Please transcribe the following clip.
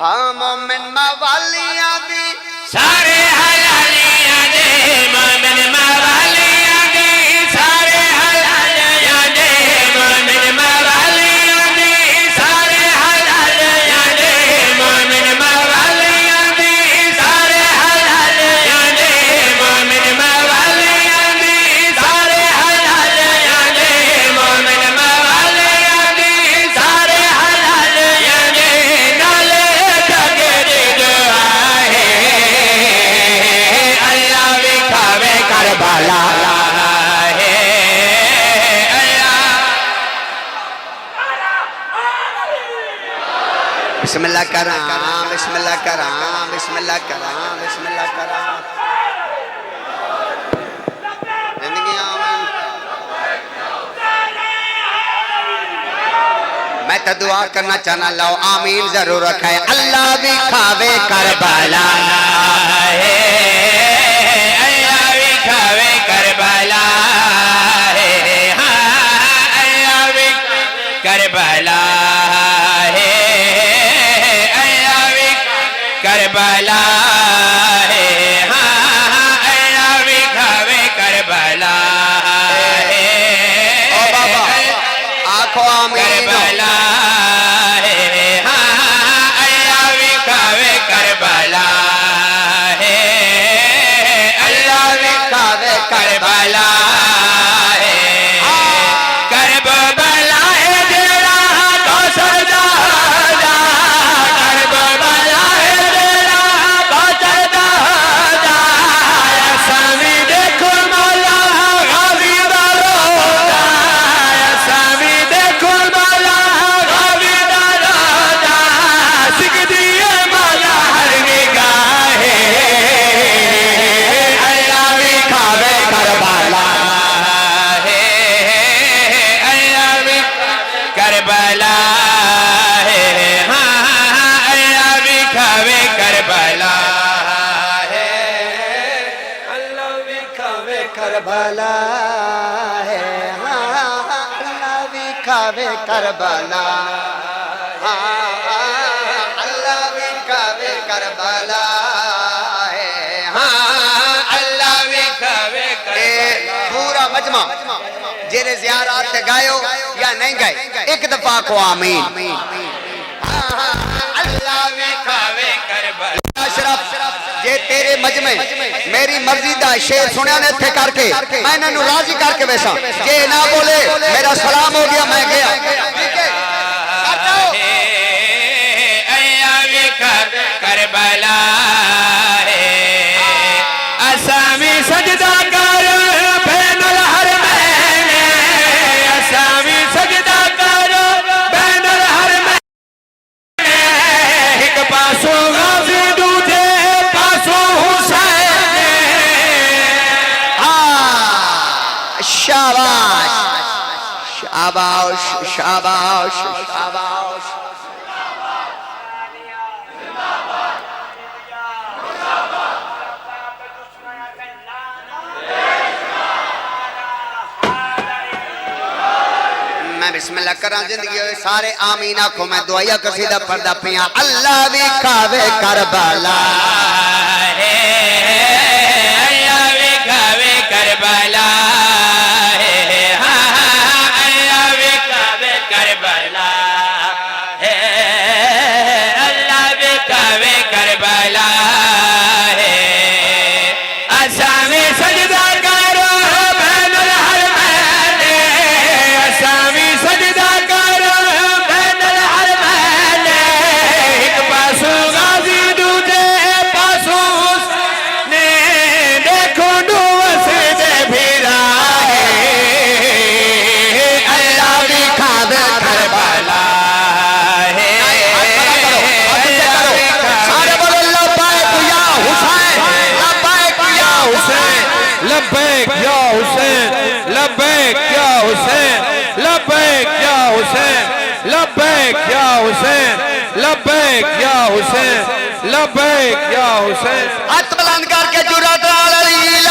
ہاں مومن موالیاں دی سارے حلالیاں دے مومن موالیاں دے سارے حلالیاں دے مومن موالیاں دے سارے حلالیاں دے مومن موالیاں دے سارے حلالیاں دے مومن موالیاں دے سارے حلالیاں دے مومن موالیاں دے سارے حلالیاں دے نالے جگڑ دعا ہے اللہ وکھاوے کربلا ہے بسم اللہ کرام بسم اللہ کرام بسم اللہ کرام بسم اللہ کرام زندگی آمین میں تو دعا کرنا چاہنا لاؤ آمین ضرور رکھا ہے اللہ بھی کھاوے کربلا ہے اللہ وکھاوے کربلا ہے اللہ وکھاوے کربلا ہے اللہ وکھاوے کربلا ہے اللہ وکھاوے کربلا ہے او بابا آنکھوں آمین کربلا ہے اللہ وکھاوے کربلا ہے اللہ وکھاوے کربلا ہے کربلا ہے جیڑا کوثر دا کربلا ہے جیڑا کوثر دا سامی دیکھو مولا غازی دا روضہ سامی دیکھو مولا غازی دا روضہ سجدی مولا ہر نگاہ اللہ وکھاوے کربلا ہے اللہ وکھاوے کربلا ہے اللہ وکھاوے کربلا ہے اللہ بھی کھاوے کربلا ہے اللہ بھی کھاوے کربلا اللہ بھی کھاوے کربلا ہے اللہ وکھاوے کربلا پورا مجمع جیرے زیارات تے گائے ہو یا نہیں گائے ایک دفعہ کو آمین اللہ وکھاوے کربلا اشرف جے تیرے مجمع میری مرضی دا شیر سنیا نے تھے کر کے میں نے راضی کر کے ویسا جے نہ بولے میرا سلام ہو گیا میں گیا ٹھیک ہے اللہ وکھاوے کربلا ہے اسامی سجدہ کر بین الحرمین اسامی سجدہ کر بین الحرمین ایک پاسو غازی دوجے پاسو حسین شاباش شاباش شاباش شاباش میں بسم اللہ کرا زندگی ہوئے سارے آمین آنکھوں میں دعائیہ قصیدہ پردہ پیاں اللہ بھی کھاوے کربلا ہے اللہ وکھاوے کربلا ہے اللہ وکھاوے کربلا ہے اللہ وکھاوے کربلا ہے اسامی سجدہ کرو بین الحرمین اسامی سجدہ کرو بین الحرمین ایک پاسو غازی دوجے پاسو حسین دیکھو ڈوس دے بھیرا ہے اللہ وکھاوے کربلا ہے سارے بولو لبیک یا حسین لبیک یا حسین لبیک یا حسین لبیک یا حسین لبیک یا حسین لبیک یا حسین لبیک یا حسین لبیک یا حسین ہاتھ بلند کر کے جرات علی